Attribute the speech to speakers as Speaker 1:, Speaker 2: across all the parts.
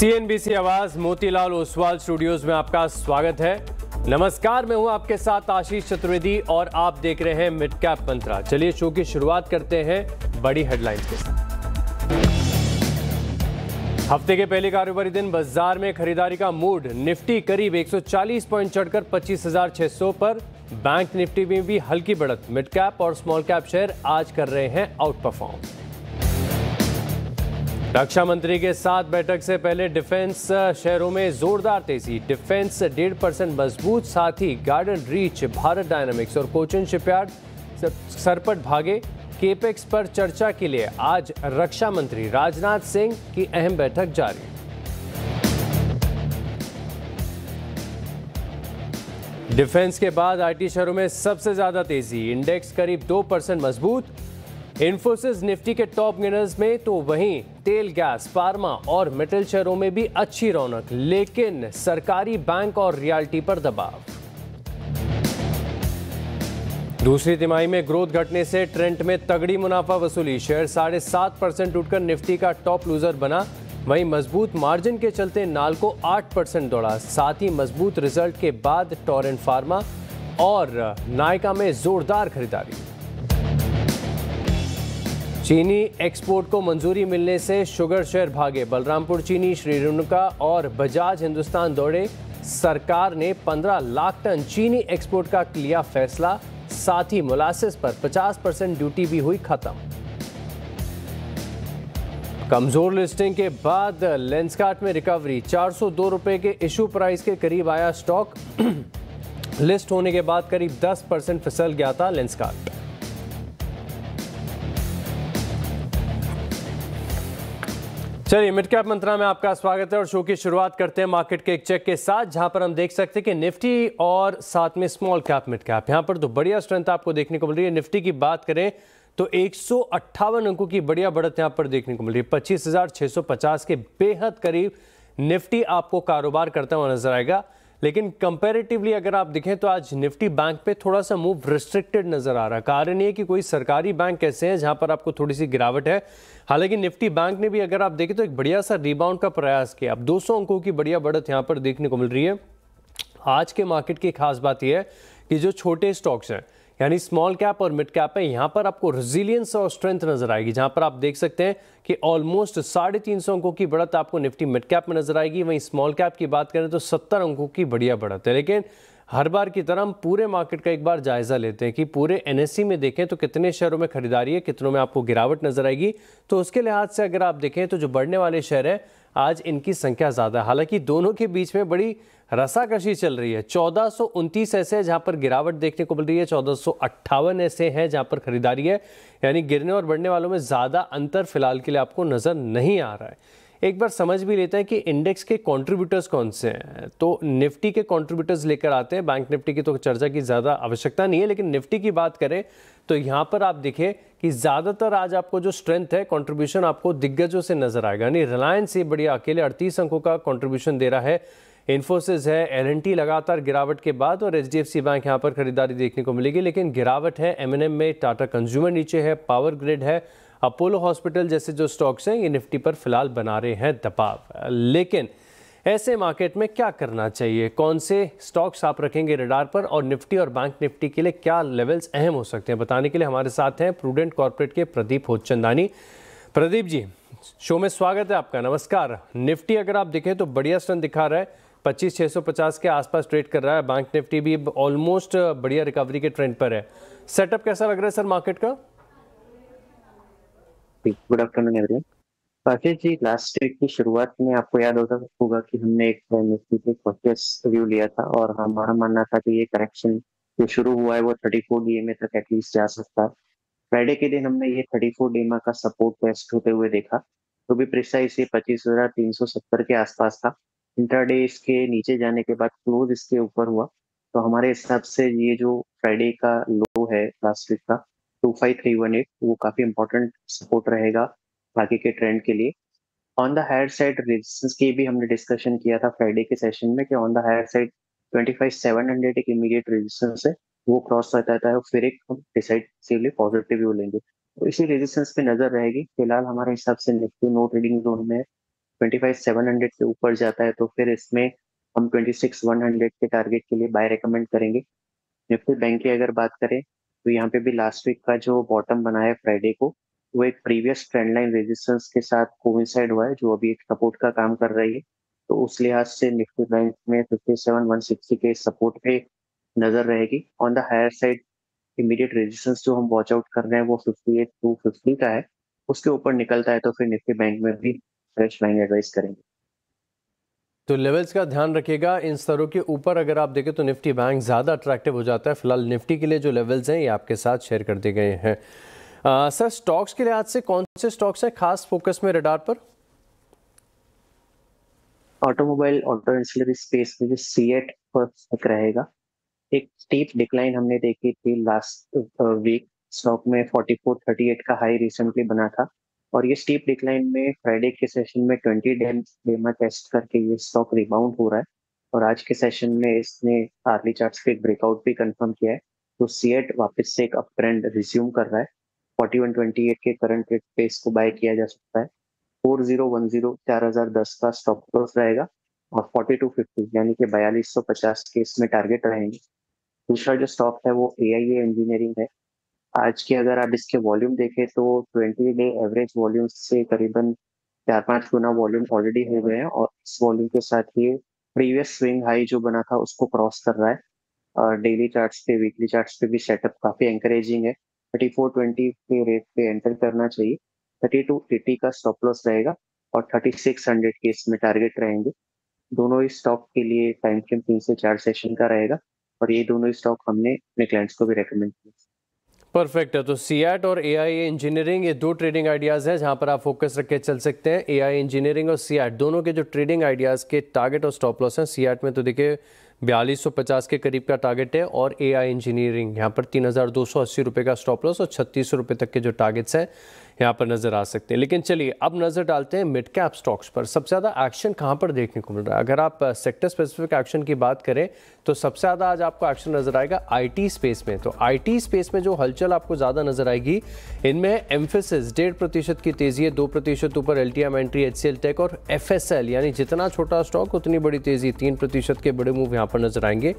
Speaker 1: CNBC आवाज Motilal Oswal studios में आपका स्वागत है। नमस्कार, मैं हूं आपके साथ आशीष चतुर्वेदी और आप देख रहे हैं मिड कैप मंत्रा। चलिए शो की शुरुआत करते हैं बड़ी हेडलाइंस के साथ। हफ्ते के पहले कारोबारी दिन बाजार में खरीदारी का मूड। निफ्टी करीब 140 पॉइंट चढ़कर 25,600 पर। बैंक निफ्टी में भी हल्की बढ़त। मिड कैप और स्मॉल कैप शेयर आज कर रहे हैं आउट परफॉर्म। रक्षा मंत्री के साथ बैठक से पहले डिफेंस शेयरों में जोरदार तेजी। डिफेंस 1.5% मजबूत, साथ ही गार्डन रीच, भारत डायनामिक्स और कोचिन शिपयार्ड सरपट भागे। केपेक्स पर चर्चा के लिए आज रक्षा मंत्री राजनाथ सिंह की अहम बैठक जारी। डिफेंस के बाद आईटी शेयरों में सबसे ज्यादा तेजी। इंडेक्स करीब 2% मजबूत। इन्फोसिस निफ्टी के टॉप गेनर्स में, तो वहीं तेल, गैस, फार्मा और मेटल शेयरों में भी अच्छी रौनक, लेकिन सरकारी बैंक और रियल्टी पर दबाव। दूसरी तिमाही में ग्रोथ घटने से ट्रेंट में तगड़ी मुनाफा वसूली। शेयर 7.5% टूटकर निफ्टी का टॉप लूजर बना। वहीं मजबूत मार्जिन के चलते नाल्को 8% दौड़ा। साथ ही मजबूत रिजल्ट के बाद टोरेंट फार्मा और नायका में जोरदार खरीदारी। चीनी एक्सपोर्ट को मंजूरी मिलने से शुगर शेयर भागे। बलरामपुर चीनी, श्री रेणुका और बजाज हिंदुस्तान दौड़े। सरकार ने 15 लाख टन चीनी एक्सपोर्ट का लिया फैसला। साथ ही मोलासेस पर 50% ड्यूटी भी हुई खत्म। कमजोर लिस्टिंग के बाद लेंसकार्ट में रिकवरी। 402 रुपए के इशू प्राइस के करीब आया स्टॉक। लिस्ट होने के बाद करीब 10% फिसल गया था लेंसकार्ट। चलिए, मिड कैप मंत्रा में आपका स्वागत है और शो की शुरुआत करते हैं मार्केट के एक चेक के साथ, जहां पर हम देख सकते हैं कि निफ्टी और साथ में स्मॉल कैप, मिड कैप, यहां पर तो बढ़िया स्ट्रेंथ आपको देखने को मिल रही है। निफ्टी की बात करें तो 158 अंकों की बढ़िया बढ़त यहां पर देखने को मिल रही है। 25,650 के बेहद करीब निफ्टी आपको कारोबार करता हुआ नजर आएगा। लेकिन कंपैरेटिवली अगर आप देखें तो आज निफ्टी बैंक पे थोड़ा सा मूव रिस्ट्रिक्टेड नजर आ रहा है। कारण ये कि कोई सरकारी बैंक ऐसे हैं जहां पर आपको थोड़ी सी गिरावट है। हालांकि निफ्टी बैंक ने भी अगर आप देखें तो एक बढ़िया सा रिबाउंड का प्रयास किया। अब 200 अंकों की बढ़िया बढ़त यहां पर देखने को मिल रही है। आज के मार्केट की खास बात यह है कि जो छोटे स्टॉक्स हैं यानी स्मॉल कैप और मिड कैप है, यहां पर आपको रेजिलियंस और स्ट्रेंथ नजर आएगी। जहां पर आप देख सकते हैं कि ऑलमोस्ट 350 अंकों की बढ़त आपको निफ्टी मिड कैप में नजर आएगी। वहीं स्मॉल कैप की बात करें तो 70 अंकों की बढ़िया बढ़त है। लेकिन हर बार की तरह हम पूरे मार्केट का एक बार जायजा लेते हैं कि पूरे एनएससी में देखें तो कितने शेयरों में खरीदारी है, कितनों में आपको गिरावट नजर आएगी। तो उसके लिहाज से अगर आप देखें तो जो बढ़ने वाले शेयर हैं आज इनकी संख्या ज्यादा है। हालांकि दोनों के बीच में बड़ी रसाकशी चल रही है। 1429 ऐसे हैं जहां पर गिरावट देखने को मिल रही है, 1458 ऐसे हैं जहां पर खरीदारी है। यानी गिरने और बढ़ने वालों में ज्यादा अंतर फिलहाल के लिए आपको नजर नहीं आ रहा है। एक बार समझ भी लेते हैं कि इंडेक्स के कंट्रीब्यूटर्स कौन से हैं। तो निफ्टी के कंट्रीब्यूटर्स लेकर आते हैं। बैंक निफ्टी की तो चर्चा की ज्यादा आवश्यकता नहीं है, लेकिन निफ्टी की बात करें तो यहां पर आप देखें कि ज्यादातर आज आपको जो स्ट्रेंथ है, कंट्रीब्यूशन आपको दिग्गजों से नजर आएगा। यानी रिलायंस ये बढ़िया अकेले 38 अंकों का कंट्रीब्यूशन दे रहा है। इन्फोसिस है, एल&टी लगातार गिरावट के बाद, और एचडीएफसी बैंक यहां पर खरीदारी देखने को मिलेगी। लेकिन गिरावट है एमएनएम में, टाटा कंज्यूमर नीचे है, पावर ग्रिड है, अपोलो हॉस्पिटल जैसे जो स्टॉक्स हैं ये निफ्टी पर फिलहाल बना रहे हैं दबाव। लेकिन ऐसे मार्केट में क्या करना चाहिए, कौन से स्टॉक्स आप रखेंगे रडार पर, और निफ्टी और बैंक निफ्टी के लिए क्या लेवल्स अहम हो सकते हैं, बताने के लिए हमारे साथ हैं प्रूडेंट कॉर्पोरेट के प्रदीप होतचंदानी। प्रदीप जी, शो में स्वागत है आपका। नमस्कार। निफ्टी अगर आप देखें तो बढ़िया स्ट्रेंथ दिखा रहा है, 25,650 के आसपास ट्रेड कर रहा है। बैंक निफ्टी भी ऑलमोस्ट बढ़िया रिकवरी के ट्रेंड पर है। सेटअप कैसा लग रहा है सर मार्केट का?
Speaker 2: Good afternoon everyone. Rakesh ji, last week की शुरुआत में आपको याद होगा कि हमने एक निफ्टी पे कॉशियस व्यू लिया था और हमारा मानना था कि ये करेक्शन जो शुरू हुआ है वो 34 डीएमए तक एटलीस्ट जा सकता है। फ्राइडे के दिन हमने ये 34 डीएमए का सपोर्ट टेस्ट होते हुए देखा, तो भी प्रिसाइज ये 25,370 के आसपास था। इंट्राडे इसके नीचे जाने के बाद क्लोज इसके ऊपर हुआ, तो हमारे हिसाब से ये जो फ्राइडे का लो है लास्ट वीक का 25318, वो काफी इंपॉर्टेंट सपोर्ट रहेगा बाकी के ट्रेंड के लिए। On the higher side resistance की भी हमने डिस्कशन किया था फ्राइडे के सेशन में कि ऑन द हायर साइड 25,700 एक इमीडिएट रेजिस्टेंस है, वो क्रॉस करता है फिर एक हम डिसाइसिवली पॉजिटिव व्यू लेंगे। तो इसी रेजिस्टेंस पे नजर रहेगी। फिलहाल हमारे हिसाब से निफ्टी नो ट्रेडिंग जोन में 25,700 के ऊपर जाता है तो फिर इसमें हम 26,100 के टारगेट के लिए बाय रेकमेंड करेंगे। निफ्टी बैंक की अगर बात करें तो यहाँ पे भी लास्ट वीक का जो बॉटम बना है फ्राइडे को, वो एक प्रीवियस ट्रेंड लाइन रेजिस्टेंस के साथ कोइंसाइड हुआ है, जो अभी एक सपोर्ट का काम कर रही है। तो उस लिहाज से निफ्टी बैंक में 57,160 के सपोर्ट पे नजर रहेगी। On the higher side immediate resistance जो हम वॉच आउट कर रहे हैं वो 58,250 का है। उसके ऊपर निकलता है तो फिर निफ्टी बैंक में भी फ्रेश बाइंग एडवाइस करेंगे।
Speaker 1: तो लेवल्स का ध्यान रखिएगा, इन स्तरों के ऊपर अगर आप देखें तो निफ्टी बैंक ज़्यादा अट्रैक्टिव हो जाता है। फिलहाल निफ्टी के लिए जो लेवल्स हैं ये आपके साथ शेयर कर दिए गए हैं। सर, स्टॉक्स के लिहाज से कौन से स्टॉक्स हैं खास फोकस में रडार पर?
Speaker 2: ऑटोमोबाइल ऑटो इंसुलरी स्पेस में भी सीएट फर्स्ट रहेगा। एक स्टीप डिक्लाइन हमने देखी थी लास्ट वीक, स्टॉक में 4438 का हाई रिसेंटली बना था, और ये स्टीप डिक्लाइन में फ्राइडे के सेशन में 20 डेमा टेस्ट करके ये स्टॉक रिबाउंड हो रहा है, और आज के सेशन में इसने आर्ली चार्ट्स पे एक ब्रेकआउट भी कंफर्म किया है। तो सीएट वापस से एक अप ट्रेंड रिज्यूम कर रहा है। 4128 के करंट रेट पे इसको बाय किया जा सकता है। 4010 4010 का स्टॉप लॉस रहेगा, और 4250 यानी कि 4250 के इसमें टारगेट रहेंगे। दूसरा जो स्टॉक है वो AIA इंजीनियरिंग है। आज की अगर आप इसके वॉल्यूम देखें तो 20 डे एवरेज वॉल्यूम से करीबन 4-5 गुना वॉल्यूम ऑलरेडी हो गए हैं, और इस वॉल्यूम के साथ ये प्रीवियस स्विंग हाई जो बना था उसको क्रॉस कर रहा है। और डेली चार्ट्स पे, वीकली चार्ट्स पे भी सेटअप काफी एंकरेजिंग है। 3420 के रेट पे एंटर करना चाहिए। 3280 का स्टॉप लॉस रहेगा, और 3600 के इसमें टारगेट रहेंगे। दोनों ही स्टॉक के लिए टाइम फ्रेम 3 से 4 सेशन का रहेगा, और ये दोनों ही स्टॉक हमने अपने क्लाइंट्स को भी रेकमेंड किया।
Speaker 1: परफेक्ट है। तो सीएट और AIA इंजीनियरिंग ये दो ट्रेडिंग आइडियाज़ हैं जहां पर आप फोकस रख के चल सकते हैं। AIA इंजीनियरिंग और सीएट दोनों के जो ट्रेडिंग आइडियाज़ के टारगेट और स्टॉप लॉस हैं, सीएट में तो देखिए 4250 के करीब का टारगेट है, और AIA इंजीनियरिंग यहाँ पर 3280 रुपये का स्टॉप लॉस और 3600 रुपये तक के जो टारगेट्स हैं यहाँ पर नज़र आ सकते हैं। लेकिन चलिए अब नज़र डालते हैं मिड कैप स्टॉक्स पर। सबसे ज़्यादा एक्शन कहाँ पर देखने को मिल रहा है? अगर आप सेक्टर स्पेसिफिक एक्शन की बात करें तो सबसे ज़्यादा आज आपको एक्शन नज़र आएगा IT स्पेस में। तो IT स्पेस में जो हलचल आपको ज़्यादा नज़र आएगी, इनमें एम्फेसिस 1.5% की तेज़ी है, 2% ऊपर LTM एंट्री HCL टेक और FSL, यानी जितना छोटा स्टॉक उतनी बड़ी तेज़ी, 3% के बड़े मूव यहाँ पर नजर आएंगे।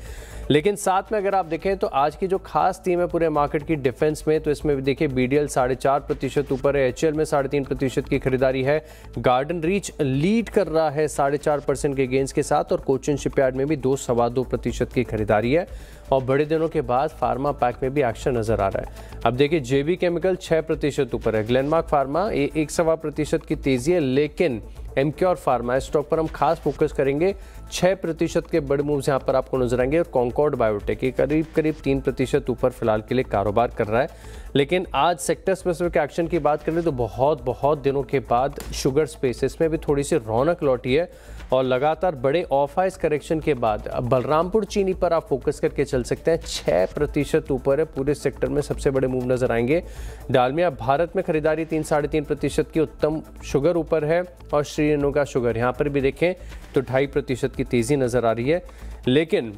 Speaker 1: लेकिन साथ में अगर आप देखें तो आज की जो खास थीम है पूरे मार्केट की डिफेंस में, तो इसमें भी देखिए BDL 4.5% ऊपर है, HL में 3.5% की खरीदारी है, गार्डन रीच लीड कर रहा है 4.5% के गेंस के साथ, और कोचिन शिपयार्ड में भी 2-2.25% की खरीदारी है। और बड़े दिनों के बाद फार्मा पैक में भी एक्शन नजर आ रहा है। अब देखिए JB केमिकल 6% ऊपर है, ग्लेनमार्क फार्मा 1.25% की तेजी है, लेकिन एमक्योर फार्मा स्टॉक पर हम खास फोकस करेंगे। 6% के बड़े मूव्स यहाँ पर आपको नजर आएंगे, और कॉन्कॉर्ड बायोटेक ये करीब 3% ऊपर फिलहाल के लिए कारोबार कर रहा है। लेकिन आज सेक्टर स्पेसिफिक एक्शन की बात करें तो बहुत दिनों के बाद शुगर स्पेस में भी थोड़ी सी रौनक लौटी है, और लगातार बड़े ऑफ आइस करेक्शन के बाद अब बलरामपुर चीनी पर आप फोकस करके चल सकते हैं। 6% ऊपर है, पूरे सेक्टर में सबसे बड़े मूव नजर आएंगे। डालमिया भारत में खरीदारी 3-3.5% की, उत्तम शुगर ऊपर है, और श्रीरेणुका शुगर यहाँ पर भी देखें तो 2.5% की तेजी नजर आ रही है। लेकिन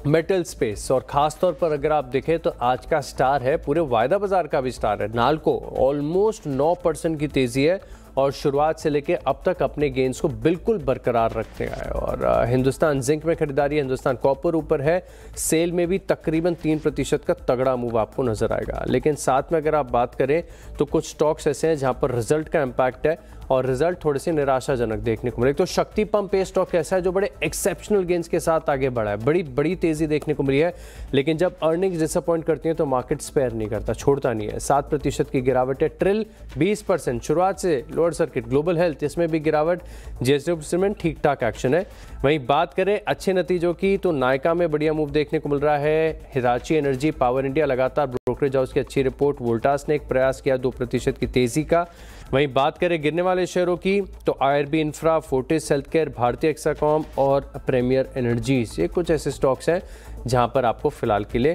Speaker 1: मेटल स्पेस, और खास तौर पर अगर आप देखें तो आज का स्टार है, पूरे वायदा बाजार का भी स्टार है, नाल्को ऑलमोस्ट 9% की तेजी है, और शुरुआत से लेके अब तक अपने गेंस को बिल्कुल बरकरार रखते हैं। और हिंदुस्तान जिंक में खरीदारी, हिंदुस्तान कॉपर ऊपर है, सेल में भी तकरीबन 3% का तगड़ा मूव आपको नजर आएगा। लेकिन साथ में अगर आप बात करें तो कुछ स्टॉक्स ऐसे हैं जहां पर रिजल्ट का इम्पैक्ट है, और रिजल्ट थोड़े से निराशाजनक देखने को मिले। तो शक्ति पंप पे स्टॉक ऐसा है जो बड़े एक्सेप्शनल गेंस के साथ आगे बढ़ा है, बड़ी तेजी देखने को मिली है, लेकिन जब अर्निंग्स डिसअपॉइंट करती हैं तो मार्केट स्पेयर नहीं करता, छोड़ता नहीं है। 7% की गिरावट है। ट्रिल 20% शुरुआत से लोअर सर्किट, ग्लोबल हेल्थ इसमें भी गिरावट, JSW सीमेंट ठीक ठाक एक्शन है। वहीं बात करें अच्छे नतीजों की तो नायका में बढ़िया मूव देखने को मिल रहा है। हिताची एनर्जी, पावर इंडिया लगातार ब्रोकरेज हाउस की अच्छी रिपोर्ट, वोल्टास ने एक प्रयास किया 2% की तेजी का। वहीं बात करें गिरने वाले शेयरों की तो IRB इंफ्रा, फोर्टिस हेल्थकेयर, भारतीय एक्साकॉम और प्रीमियर एनर्जीज, ये कुछ ऐसे स्टॉक्स हैं जहां पर आपको फिलहाल के लिए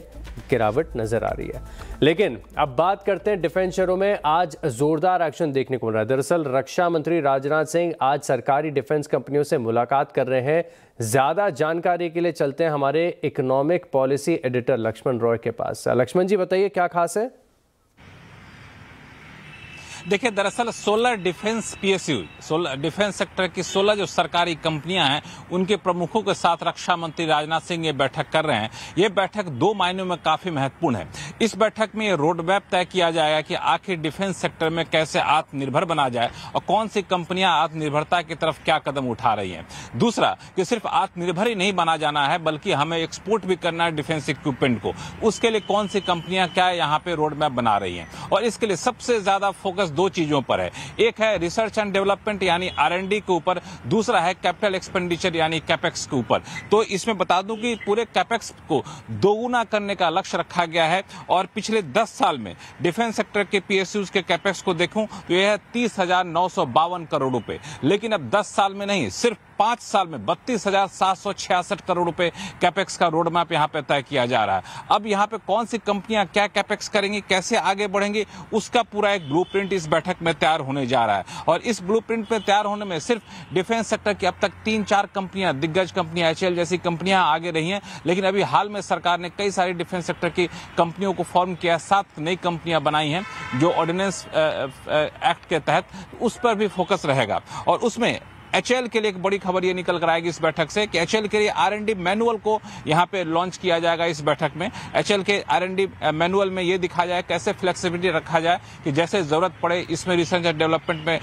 Speaker 1: गिरावट नजर आ रही है। लेकिन अब बात करते हैं डिफेंस शेयरों में। आज जोरदार एक्शन देखने को मिल रहा है। दरअसल रक्षा मंत्री राजनाथ सिंह आज सरकारी डिफेंस कंपनियों से मुलाकात कर रहे हैं। ज्यादा जानकारी के लिए चलते हैं हमारे economic policy editor Laxman Roy के पास। लक्ष्मण जी बताइए क्या खास है?
Speaker 3: देखिए, दरअसल 16 डिफेंस PSU, 16 डिफेंस सेक्टर की 16 जो सरकारी कंपनियां हैं, उनके प्रमुखों के साथ रक्षा मंत्री राजनाथ सिंह ये बैठक कर रहे हैं। ये बैठक 2 मायनों में काफी महत्वपूर्ण है। इस बैठक में ये रोड मैप तय किया जाएगा कि आखिर डिफेंस सेक्टर में कैसे आत्मनिर्भर बना जाए और कौन सी कंपनियां आत्मनिर्भरता की तरफ क्या कदम उठा रही हैं। दूसरा कि सिर्फ आत्मनिर्भर ही नहीं बना जाना है, बल्कि हमें एक्सपोर्ट भी करना है डिफेंस इक्विपमेंट को। उसके लिए कौन सी कंपनियां क्या यहाँ पे रोड मैप बना रही हैं, और इसके लिए सबसे ज्यादा फोकस 2 चीजों पर है। एक है रिसर्च एंड डेवलपमेंट यानी R&D के ऊपर, दूसरा है कैपिटल एक्सपेंडिचर यानी कैपेक्स के ऊपर। तो इसमें बता दूं कि पूरे कैपेक्स को दोगुना करने का लक्ष्य रखा गया है, और पिछले 10 साल में डिफेंस सेक्टर के PSUs के कैपेक्स को देखूं तो यह है 30,952 करोड़ रुपए। लेकिन अब 10 साल में नहीं, सिर्फ 5 साल में 32,766 करोड़ रुपए कैपेक्स का रोड मैप यहाँ पे तय किया जा रहा है। अब यहाँ पे कौन सी कंपनियां क्या कैपेक्स करेंगी, कैसे आगे बढ़ेंगी, उसका पूरा एक ब्लूप्रिंट इस बैठक में तैयार होने जा रहा है। और इस ब्लूप्रिंट में तैयार होने में सिर्फ डिफेंस सेक्टर की अब तक 3-4 कंपनियां, दिग्गज कंपनियां, HAL जैसी कंपनियां आगे रही हैं, लेकिन अभी हाल में सरकार ने कई सारी डिफेंस सेक्टर की कंपनियों को फॉर्म किया, 7 नई कंपनियां बनाई हैं जो ऑर्डिनेंस एक्ट के तहत, उस पर भी फोकस रहेगा। और उसमें HAL के लिए एक बड़ी खबर ये निकल कर आएगी इस बैठक से कि HAL के लिए R&D मैनुअल को यहाँ पे लॉन्च किया जाएगा इस बैठक में। HAL के R&D मैनुअल में ये दिखा जाए कैसे फ्लेक्सिबिलिटी रखा जाए कि जैसे जरूरत पड़े इसमें रिसर्च एंड डेवलपमेंट में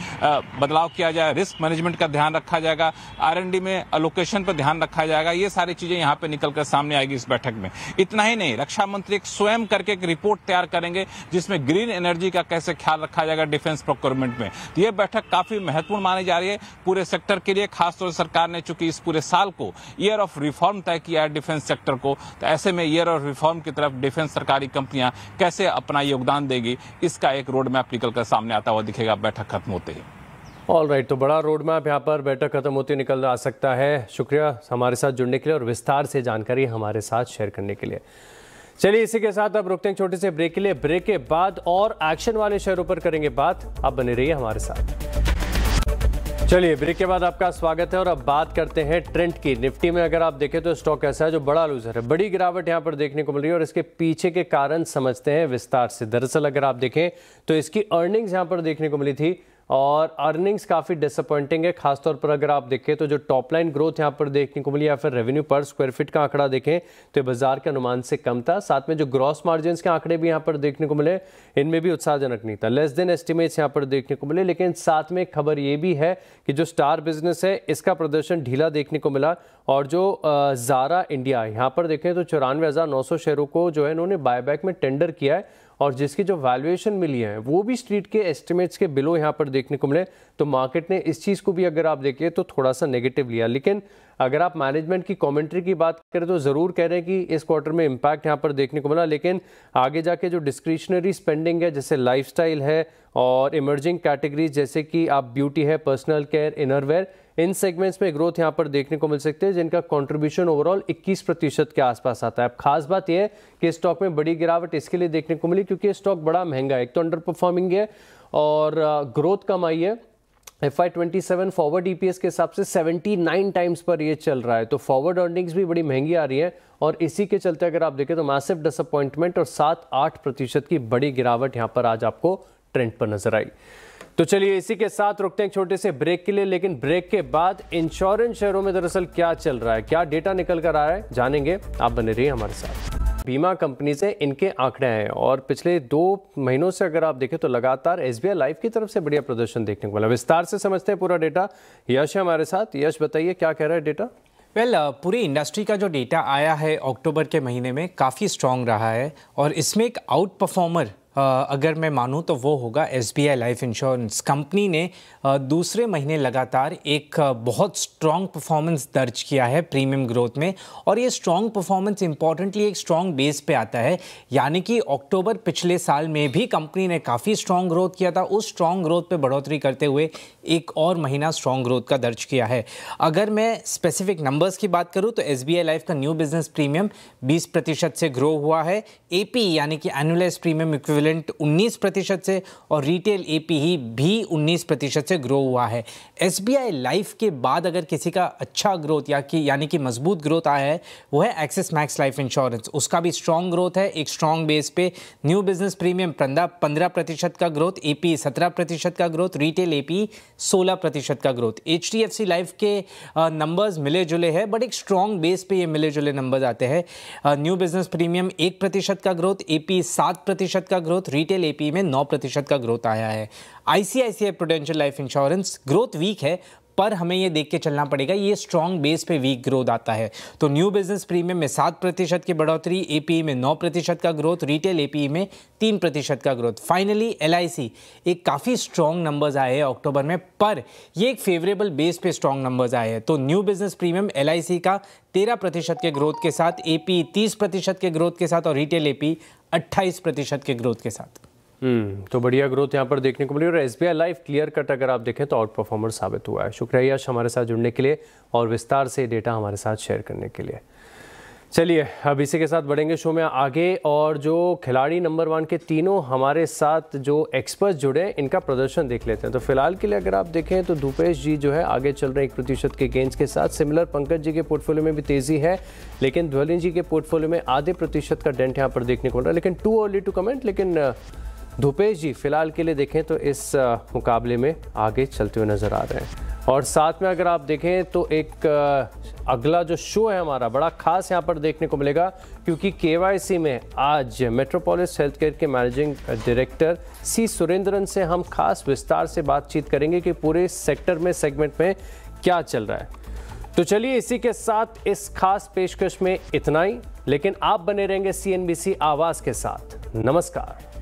Speaker 3: बदलाव किया जाए, रिस्क मैनेजमेंट का ध्यान रखा जाएगा, R&D में अलोकेशन पर ध्यान रखा जाएगा। ये सारी चीजें यहाँ पे निकल कर सामने आएगी इस बैठक में। इतना ही नहीं, रक्षा मंत्री स्वयं करके एक रिपोर्ट तैयार करेंगे जिसमें ग्रीन एनर्जी का कैसे ख्याल रखा जाएगा डिफेंस प्रोक्योरमेंट में। तो ये बैठक काफी महत्वपूर्ण मानी जा रही है पूरे सेक्टर के लिए। खासतौर से सरकार ने चूंकि इस पूरे साल को ईयर ऑफ रिफॉर्म तय किया है डिफेंस सेक्टर को, तो ऐसे में ईयर ऑफ रिफॉर्म की तरफ डिफेंस सरकारी कंपनियां कैसे अपना योगदान देगी, इसका एक रोड मैप निकलकर सामने आता हुआ दिखेगा बैठक खत्म होते ही।
Speaker 1: ऑल राइट, तो बड़ा रोड मैप यहाँ पर बैठक खत्म होती निकल आ सकता है। शुक्रिया हमारे साथ जुड़ने के लिए और विस्तार से जानकारी हमारे साथ शेयर करने के लिए। चलिए इसी के साथ अब रुकते हैं छोटे से ब्रेक के लिए। ब्रेक के बाद और एक्शन वाले शेयरों पर करेंगे बात, आप बने रहिए हमारे साथ। चलिए ब्रेक के बाद आपका स्वागत है और अब बात करते हैं ट्रेंड की। निफ्टी में अगर आप देखें तो स्टॉक ऐसा है जो बड़ा लूजर है, बड़ी गिरावट यहां पर देखने को मिल रही है और इसके पीछे के कारण समझते हैं विस्तार से। दरअसल अगर आप देखें तो इसकी अर्निंग्स यहां पर देखने को मिली थी और अर्निंग्स काफ़ी डिसअपॉइंटिंग है। खासतौर पर अगर आप देखें तो जो टॉप लाइन ग्रोथ यहाँ पर देखने को मिली या फिर रेवेन्यू पर स्क्वायर फीट का आंकड़ा देखें तो बाजार के अनुमान से कम था। साथ में जो ग्रॉस मार्जिन के आंकड़े भी यहाँ पर देखने को मिले, इनमें भी उत्साहजनक नहीं था, लेस देन एस्टिमेट्स यहाँ पर देखने को मिले। लेकिन साथ में खबर ये भी है कि जो स्टार बिजनेस है इसका प्रदर्शन ढीला देखने को मिला और जो ज़ारा इंडिया यहाँ पर देखें तो 94,900 शेयरों को जो है इन्होंने बायबैक में टेंडर किया है और जिसकी जो वैल्यूएशन मिली है वो भी स्ट्रीट के एस्टिमेट्स के बिलो यहाँ पर देखने को मिले। तो मार्केट ने इस चीज़ को भी अगर आप देखिए तो थोड़ा सा नेगेटिव लिया। लेकिन अगर आप मैनेजमेंट की कमेंट्री की बात करें तो ज़रूर कह रहे हैं कि इस क्वार्टर में इम्पैक्ट यहाँ पर देखने को मिला, लेकिन आगे जाके जो डिस्क्रिशनरी स्पेंडिंग है जैसे लाइफस्टाइल है और इमर्जिंग कैटेगरीज जैसे कि आप ब्यूटी है, पर्सनल केयर, इनरवेयर, इन सेगमेंट्स में ग्रोथ यहाँ पर देखने को मिल सकते हैं जिनका कंट्रीब्यूशन ओवरऑल 21% के आसपास आता है। अब खास बात यह है कि स्टॉक में बड़ी गिरावट इसके लिए देखने को मिली क्योंकि स्टॉक बड़ा महंगा है, एक तो अंडर परफॉर्मिंग है और ग्रोथ कम आई है। FY27 फॉरवर्ड EPS के हिसाब से 79 टाइम्स पर ये चल रहा है, तो फॉरवर्ड अर्निंग्स भी बड़ी महंगी आ रही है और इसी के चलते अगर आप देखें तो मैसिव डिसअपॉइंटमेंट और 7-8% की बड़ी गिरावट यहाँ पर आज आपको ट्रेंड पर नजर आई। तो चलिए इसी के साथ रुकते हैं छोटे से ब्रेक के लिए, लेकिन ब्रेक के बाद इंश्योरेंस शेयरों में दरअसल क्या चल रहा है, क्या डेटा निकल कर आ रहा है, जानेंगे। आप बने रहिए हमारे साथ। बीमा कंपनी से इनके आंकड़े हैं और पिछले 2 महीनों से अगर आप देखें तो लगातार SBI लाइफ की तरफ से बढ़िया प्रदर्शन देखने को मिला। विस्तार से समझते हैं पूरा डेटा। यश है हमारे साथ। यश बताइए क्या कह रहा है डेटा।
Speaker 4: पूरी इंडस्ट्री का जो डेटा आया है अक्टूबर के महीने में काफ़ी स्ट्रॉन्ग रहा है और इसमें एक आउट परफॉर्मर अगर मैं मानूं तो वो होगा SBI लाइफ इंश्योरेंस। कंपनी ने दूसरे महीने लगातार एक बहुत स्ट्रॉन्ग परफॉर्मेंस दर्ज किया है प्रीमियम ग्रोथ में और ये स्ट्रॉन्ग परफॉर्मेंस इंपॉर्टेंटली एक स्ट्रॉन्ग बेस पे आता है, यानी कि अक्टूबर पिछले साल में भी कंपनी ने काफ़ी स्ट्रॉन्ग ग्रोथ किया था। उस स्ट्रॉन्ग ग्रोथ पे बढ़ोतरी करते हुए एक और महीना स्ट्रॉन्ग ग्रोथ का दर्ज किया है। अगर मैं स्पेसिफिक नंबर्स की बात करूँ तो SBI लाइफ का न्यू बिजनेस प्रीमियम 20% से ग्रो हुआ है। AP यानी कि एनुअलाइज्ड प्रीमियम इक्विवेलेंट इक्विवेलेंट 19% से और रिटेल एपी भी 19% से ग्रो हुआ है। SBI लाइफ के बाद अगर किसी का अच्छा ग्रोथ यानी कि मजबूत ग्रोथ आया है वो है एक्सिस मैक्स लाइफ इंश्योरेंस। उसका भी स्ट्रॉन्ग ग्रोथ है, एक स्ट्रॉन्ग बेस पे। न्यू बिजनेस प्रीमियम 15% का ग्रोथ, एपी 17% का ग्रोथ, रिटेल एपी 16% का ग्रोथ। HDFC लाइफ के नंबर्स मिले जुले हैं बट एक स्ट्रॉन्ग बेस पे ये मिले जुले नंबर्स आते हैं। न्यू बिजनेस प्रीमियम 1% का ग्रोथ, एपी 7% का ग्रोथ, रिटेल एपी में 9% का ग्रोथ आया है। ICICI Prudential life insurance growth weak है पर हमें ये देख के चलना पड़ेगा, ये स्ट्रॉन्ग बेस पे वीक ग्रोथ आता है। तो न्यू बिजनेस प्रीमियम में 7% की बढ़ोतरी, एपी में 9% का ग्रोथ, रिटेल एपी में 3% का ग्रोथ। फाइनली LIC एक काफ़ी स्ट्रॉन्ग नंबर्स आए हैं अक्टूबर में, पर ये एक फेवरेबल बेस पे स्ट्रॉन्ग नंबर्स आए हैं। तो न्यू बिजनेस प्रीमियम LIC का 13% के ग्रोथ के साथ, एपी 30% के ग्रोथ के साथ और रिटेल एपी 28% के ग्रोथ के साथ।
Speaker 1: तो बढ़िया ग्रोथ यहाँ पर देखने को मिली। और SBI लाइफ क्लियर कट अगर आप देखें तो आउट परफॉर्मर साबित हुआ है। शुक्रिया यश हमारे साथ जुड़ने के लिए और विस्तार से डेटा हमारे साथ शेयर करने के लिए। चलिए अब इसी के साथ बढ़ेंगे शो में आगे और जो खिलाड़ी नंबर 1 के तीनों हमारे साथ जो एक्सपर्ट जुड़े इनका प्रदर्शन देख लेते हैं। तो फिलहाल के लिए अगर आप देखें तो धूपेश जी जो है आगे चल रहे 1% के गेंस के साथ। सिमिलर पंकज जी के पोर्टफोलियो में भी तेजी है, लेकिन ध्वलिन जी के पोर्टफोलियो में आधे प्रतिशत का डेंट यहाँ पर देखने को मिल रहा है। लेकिन टू अर्ली टू कमेंट, लेकिन धूपेश जी फिलहाल के लिए देखें तो इस मुकाबले में आगे चलते हुए नजर आ रहे हैं। और साथ में अगर आप देखें तो एक अगला जो शो है हमारा बड़ा खास यहाँ पर देखने को मिलेगा, क्योंकि KYC में आज मेट्रोपोलिस हेल्थ केयर के मैनेजिंग डायरेक्टर C सुरेंद्रन से हम खास विस्तार से बातचीत करेंगे कि पूरे सेक्टर में सेगमेंट में क्या चल रहा है। तो चलिए इसी के साथ इस खास पेशकश में इतना ही, लेकिन आप बने रहेंगे CNBC आवाज के साथ। नमस्कार।